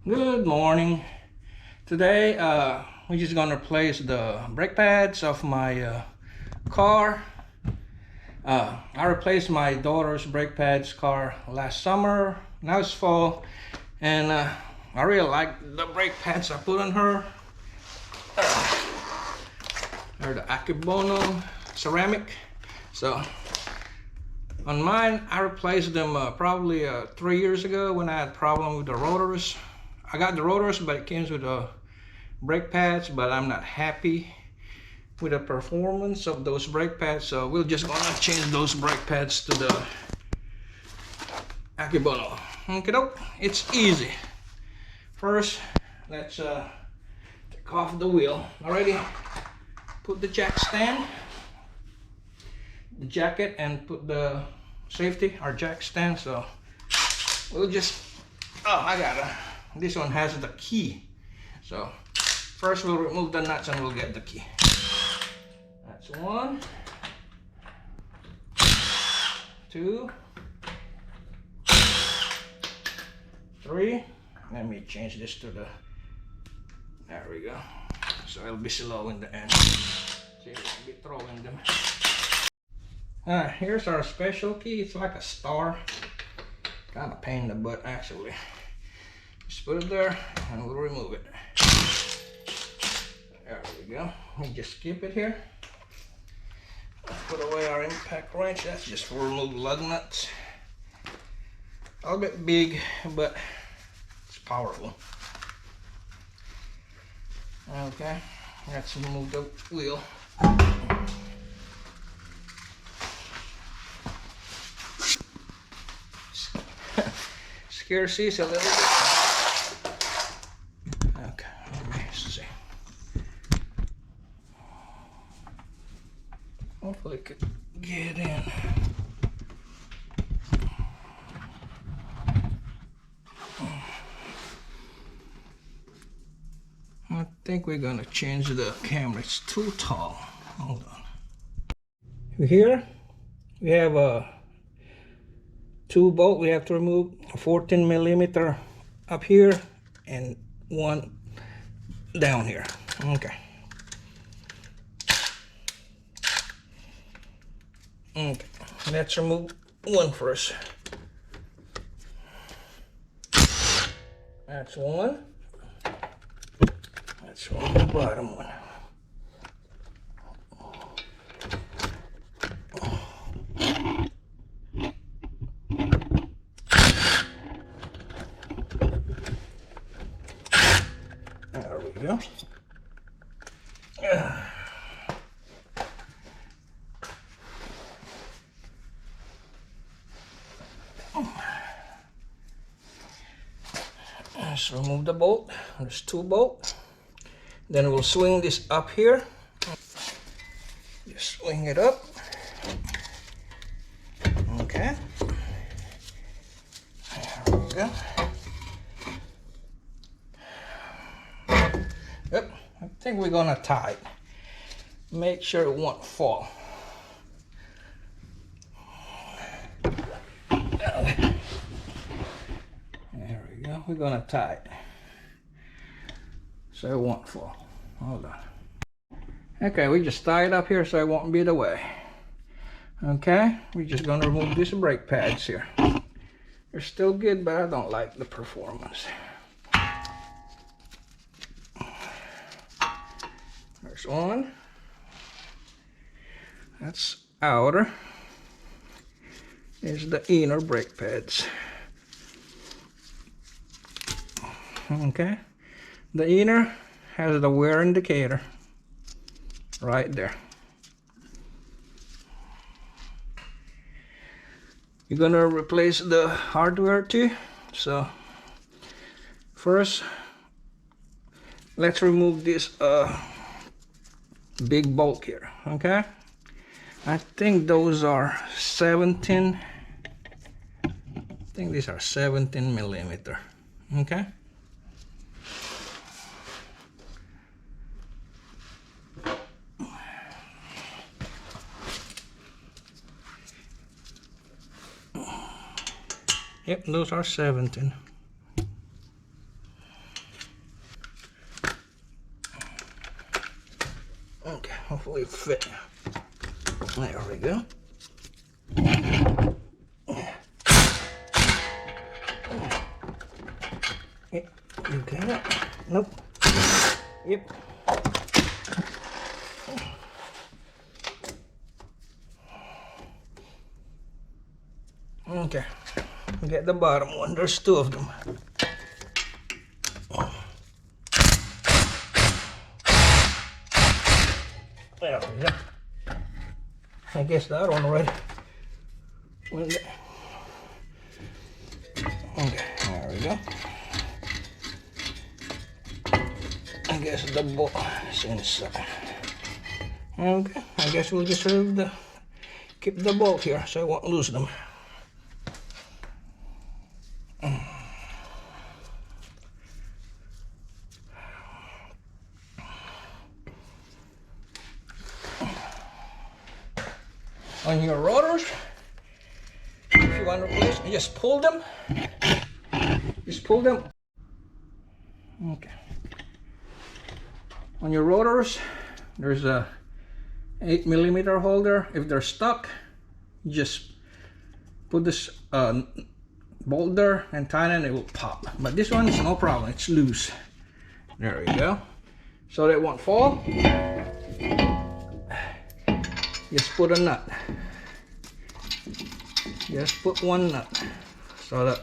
Good morning. Today we're just gonna replace the brake pads of my car. I replaced my daughter's brake pads car last summer. Now it's fall, and I really like the brake pads I put on her. They're the Akebono ceramic. So on mine, I replaced them probably 3 years ago when I had a problem with the rotors. I got the rotors, but it comes with the brake pads, but I'm not happy with the performance of those brake pads, so we're just gonna change those brake pads to the Akebono. Okay, it's easy. First, let's take off the wheel. Already put the jack stand, the jacket, and put the safety, our jack stand. So we'll just, this one has the key. So first we'll remove the nuts and we'll get the key. That's 1, 2, 3. Let me change this to the, there we go. So it'll be slow in the end. See, we'll be throwing them. Here's our special key. It's like a star. Kind of pain in the butt actually. Just put it there and we'll remove it. There we go. We just keep it here. Put away our impact wrench. That's just for remove lug nuts. A little bit big, but it's powerful. Okay, let's remove the wheel. Scares us a little bit. Okay, let me see. Hopefully it could get in. I think we're gonna change the camera. It's too tall. Hold on. Here we have a 2 bolt. We have to remove a 14mm up here and 1 down here. Okay. Okay, let's remove 1 first. That's 1. That's 1, the bottom one. There we go. Let's remove the bolt. There's 2 bolts. Then we'll swing this up here. Just swing it up. Okay. There we go. Yep, I think we're gonna tie it. Make sure it won't fall. There we go. We're gonna tie it so it won't fall. Hold on. Okay, we just tie it up here so it won't be the way. Okay, we're just gonna remove these brake pads here. They're still good, but I don't like the performance. There's 1. That's outer. Is the inner brake pads. Okay, the inner has the wear indicator right there. You're gonna replace the hardware too. So first, let's remove this big bolt here. Okay, I think those are 17. I think these are 17mm. Okay. Yep, those are 17. Hopefully it fit. There we go. You got it? Nope. Yep. Okay. Get the bottom one. There's two of them. There we go. I guess that one already went there. Okay, there we go. I guess the bolt is inside. Okay, I guess we'll just keep the bolt here so I won't lose them. On your rotors, if you want to replace, you just pull them. Just pull them. Okay. On your rotors, there's a 8mm holder. If they're stuck, you just put this bolt there and tighten, it will pop. But this one is no problem, it's loose. There we go. So they won't fall. Just put a nut. Just put one nut so that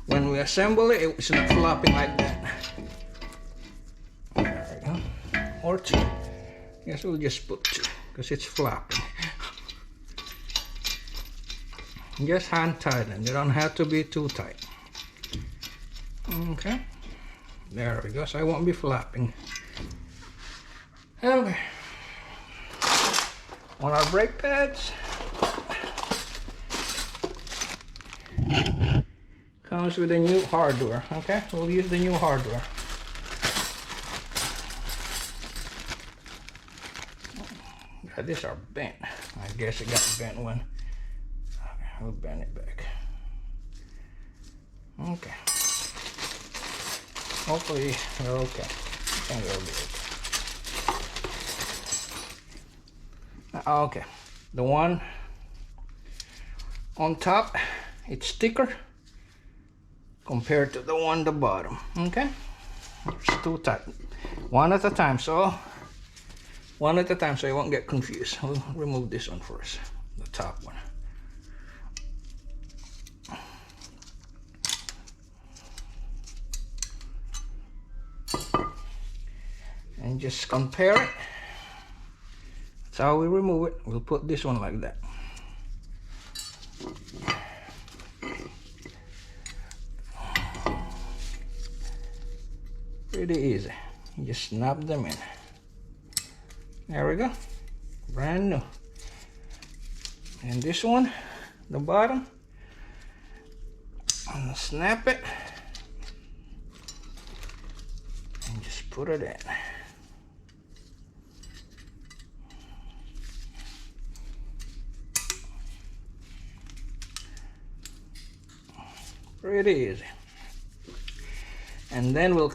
when we assemble it, it's not flopping like that. There we go. Or two. Guess we'll just put two because it's flopping. Just hand tighten. They don't have to be too tight. Okay. There we go. So I won't be flapping. Okay. On our brake pads, comes with a new hardware. Okay, we'll use the new hardware. Yeah, these are bent. I guess it got bent when. Okay, we'll bend it back. Okay. Hopefully they're okay. I think they'll be okay. Okay, the one on top, it's thicker compared to the one at the bottom. Okay, it's too tight. One at a time, so you won't get confused. We'll remove this one first, the top one. And just compare it. That's how we remove it. We'll put this one like that. Pretty easy. You just snap them in. There we go. Brand new. And this one, the bottom, I'm gonna snap it and just put it in. Pretty easy. And then we'll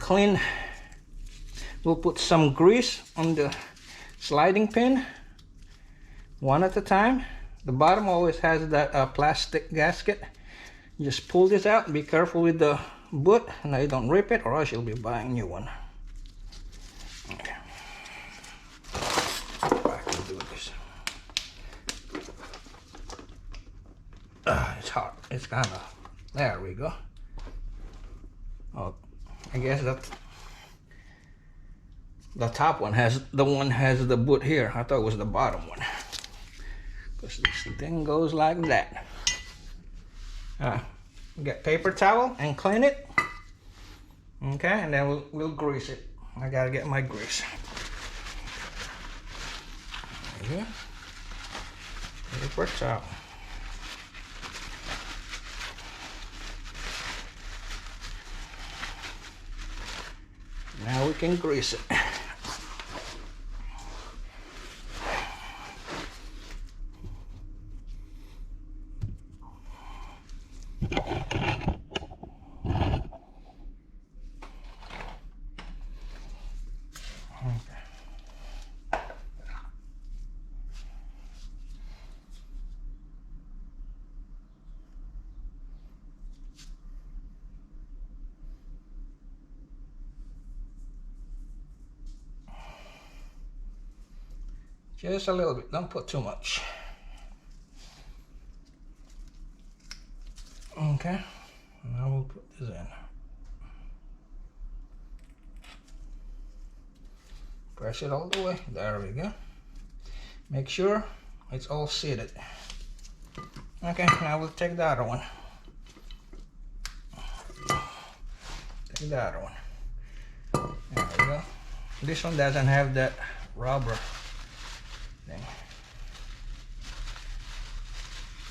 put some grease on the sliding pin, one at a time. The bottom always has that plastic gasket. Just pull this out. Be careful with the boot, and you don't rip it, or else you'll be buying a new one. Okay. If I can do this. It's hard. It's kind of. There we go. Oh, I guess that the top one has the boot here. I thought it was the bottom one, because this thing goes like that. Get paper towel and clean it. Okay, and then we'll grease it. I gotta get my grease. There you go. Paper towel. Now we can grease it. Just a little bit, don't put too much. Okay, now we'll put this in. Press it all the way, there we go. Make sure it's all seated. Okay, now we'll take the other one. Take the other one. There we go. This one doesn't have that rubber thing.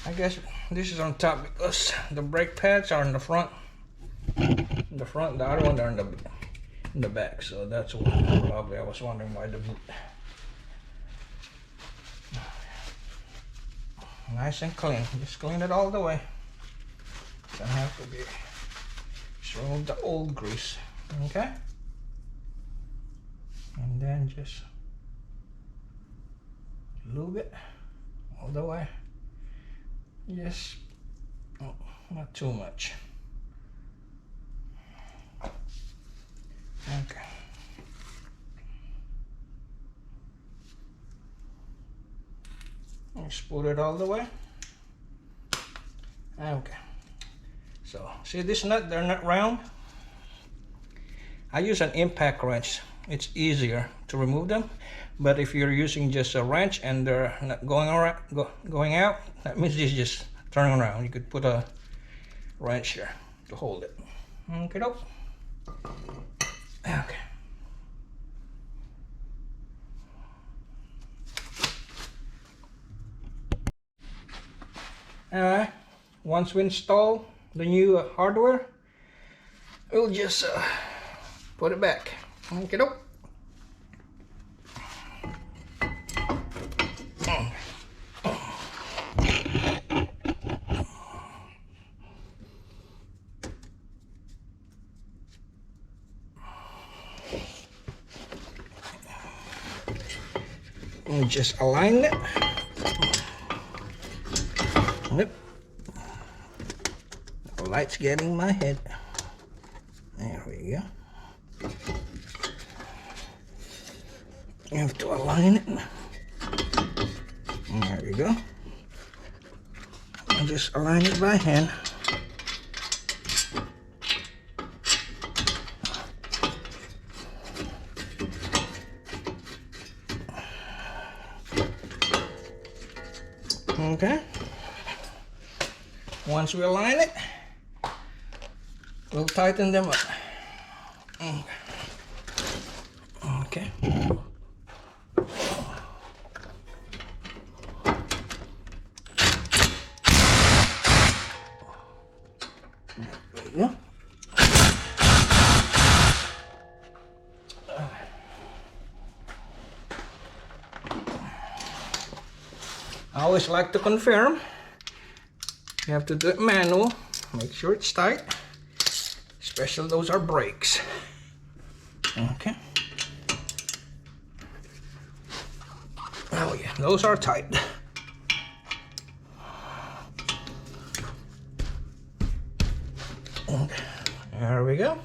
I guess this is on top because the brake pads are in the front. In the front, the other one are in the back. So that's what probably I was wondering why the boot. Nice and clean. Just clean it all the way. Doesn't have to be. Just remove the old grease. Okay? And then just lube it all the way. Yes, oh, not too much. Okay. Just put it all the way. Okay. So, see this nut, they're not round. I use an impact wrench. It's easier to remove them. But if you're using just a wrench and they're not going out, that means it's just turning around. You could put a wrench here to hold it. Okay, doke. Okay. Alright, once we install the new hardware, we'll just put it back. Okay, doke. And just align it. Yep. The light's getting my head. There we go. You have to align it. There we go. And just align it by hand. Okay. Once we align it, we'll tighten them up. Okay. There we go. I always like to confirm. You have to do it manual. Make sure it's tight. Especially those are brakes. Okay. Oh yeah, those are tight. Okay. There we go.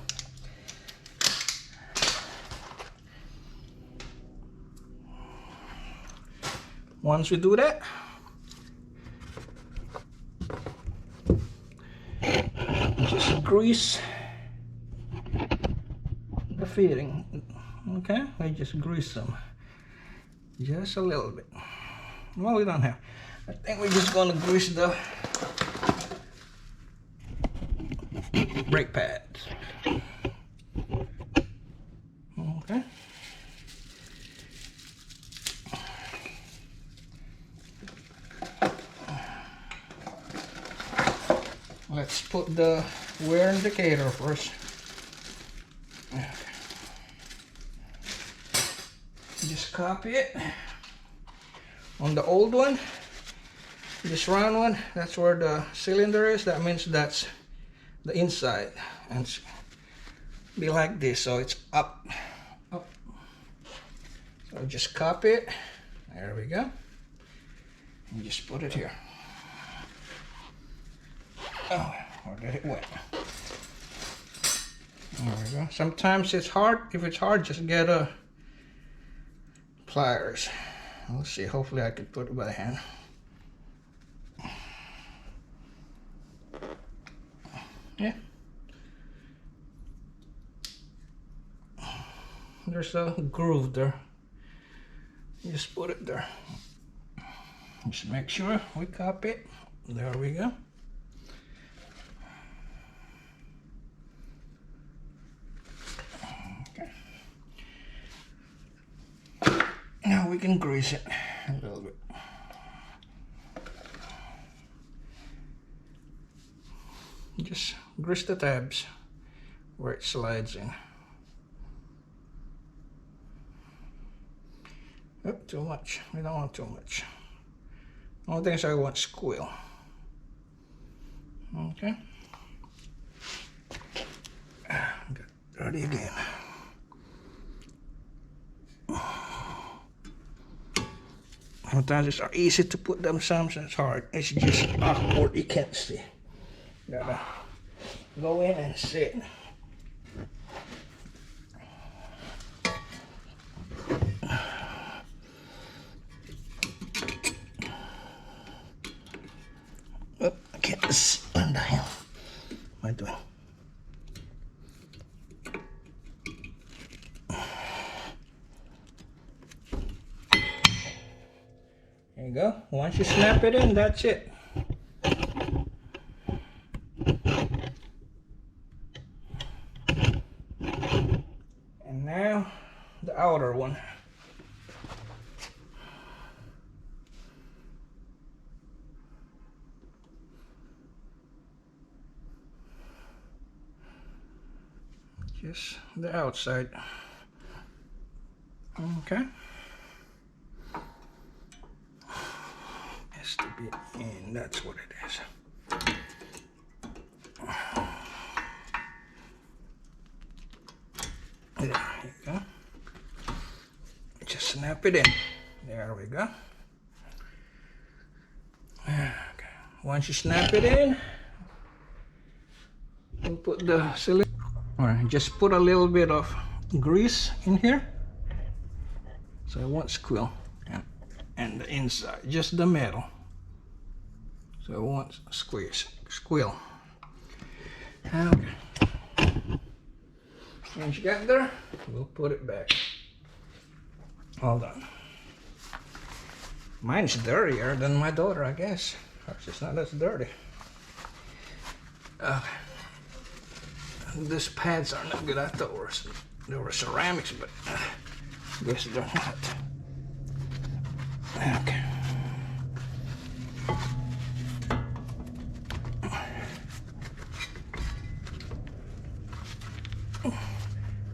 Once we do that, just grease the fitting. Okay, I just grease them just a little bit. Well, we don't have. I think we're just gonna grease the brake pads. Okay. Let's put the wear indicator first. Okay. Just copy it. On the old one, this round one, that's where the cylinder is. That means that's the inside. And it's be like this, so it's up. Up. So just copy it. There we go. And just put it here. Oh, where did it went? There we go. Sometimes it's hard. If it's hard, just get a pliers. Let's see, hopefully I can put it by hand. Yeah. There's a groove there. Just put it there. Just make sure we copy it. There we go. Okay. Now we can grease it a little bit. Just grease the tabs where it slides in. Oh, too much. We don't want too much. Only thing is I want squill. Okay. Got dirty again. Sometimes it's easy to put them, sometimes it's hard. It's just awkward, you can't see. Gotta go in and sit. Oh, I can't see. What the hell am I doing? There you go. Once you snap it in, that's it. And now the outer one. Just the outside. Okay. Has to be in, that's what it is. There you go. Just snap it in. There we go. Okay. Once you snap it in, you put the cylinder. Or just put a little bit of grease in here, so it won't squill, and the inside, just the metal, so it won't squill. Okay. Once you got there, we'll put it back. All done. Mine's dirtier than my daughter, I guess. Hers is not as dirty. These pads are not good. I thought they were ceramics, but I guess they're not. Okay.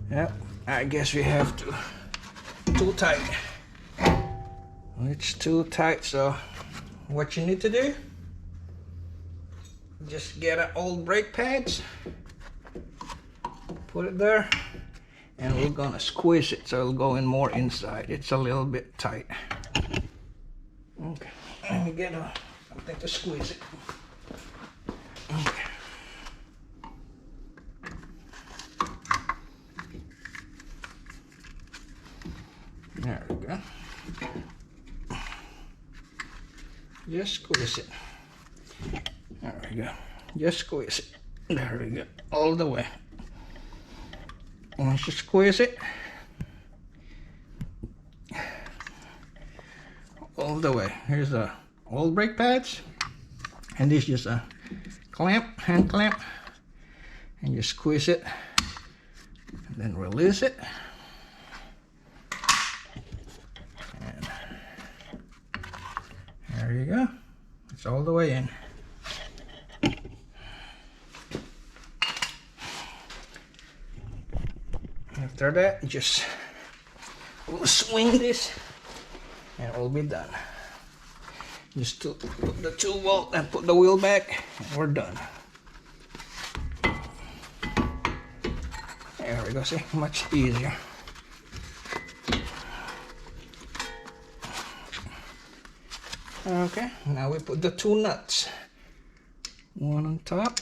Yep, I guess we have to. Too tight. It's too tight, so what you need to do, just get an old brake pads, put it there, and we're gonna squeeze it so it'll go in more inside. It's a little bit tight. Okay, let me get something to squeeze it. Okay. There we go. Just squeeze it. There we go. Just squeeze it. There we go. All the way. Once you squeeze it, all the way. Here's the old brake pads, and this is just a clamp, hand clamp, and you squeeze it, and then release it. And there you go. It's all the way in. After that, just we'll swing this and it will be done. Just to put the 2-volt and put the wheel back, and we're done. There we go, see, much easier. Okay, now we put the 2 nuts. One on top.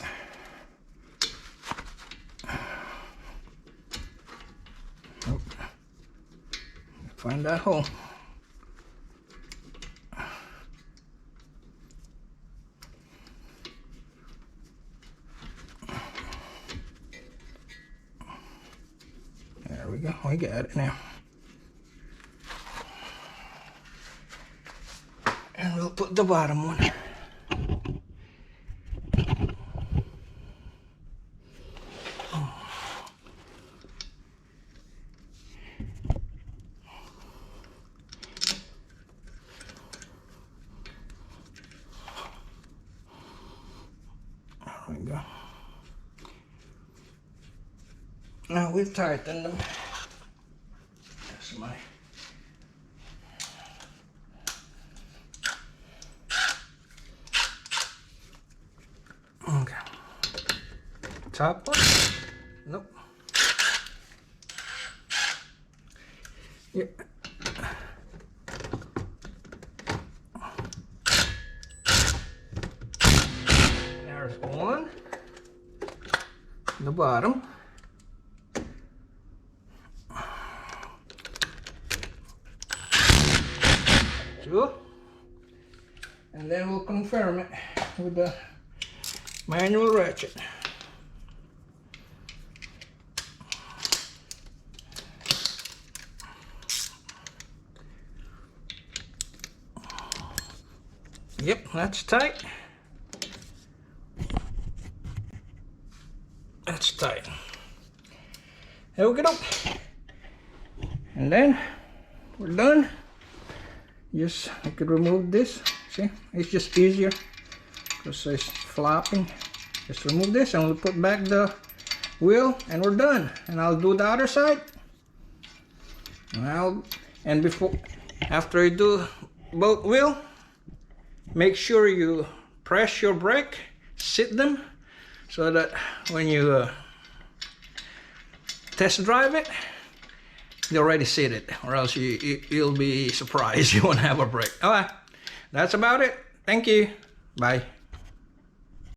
Find that hole. go. We got it now. And we'll put the bottom one. There we go. Now we've tightened them. That's my okay. Top one? Nope. Yeah. There's one. The bottom. Two. And then we'll confirm it with the manual ratchet. Yep, that's tight. That's tight. There we go. And then we're done. Just I could remove this. See, it's just easier because it's flopping. Just remove this and we'll put back the wheel and we're done. And I'll do the other side. And after you do both wheel, make sure you press your brake, sit them, so that when you test drive it, they already seated, or else you'll be surprised you won't have a brake. Alright, that's about it. Thank you. Bye.